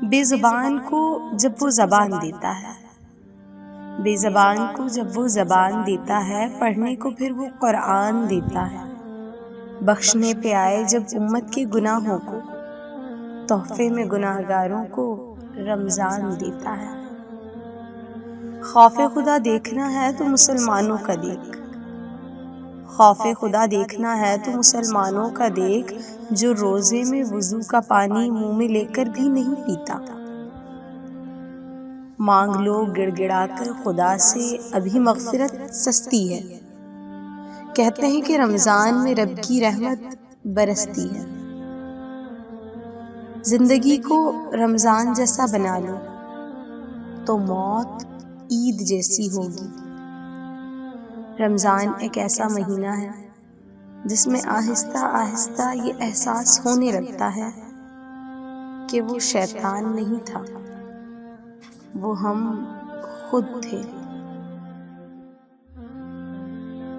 بے زبان کو جب وہ زبان دیتا ہے، بے زبان کو جب وہ زبان دیتا ہے، پڑھنے کو پھر وہ قرآن دیتا ہے۔ بخشنے پہ آئے جب امت کے گناہوں کو، تحفے میں گناہ گاروں کو رمضان دیتا ہے۔ خوف خدا دیکھنا ہے تو مسلمانوں کا دیکھ، خوف خدا دیکھنا ہے تو مسلمانوں کا دیکھ، جو روزے میں وضو کا پانی منہ میں لے کر بھی نہیں پیتا۔ مانگ لو گڑ گڑا کر خدا سے، ابھی مغفرت سستی ہے۔ کہتے ہیں کہ رمضان میں رب کی رحمت برستی ہے۔ زندگی کو رمضان جیسا بنا لو تو موت عید جیسی ہوگی۔ رمضان ایک ایسا مہینہ ہے جس میں آہستہ آہستہ یہ احساس ہونے لگتا ہے کہ وہ شیطان نہیں تھا، وہ ہم خود تھے۔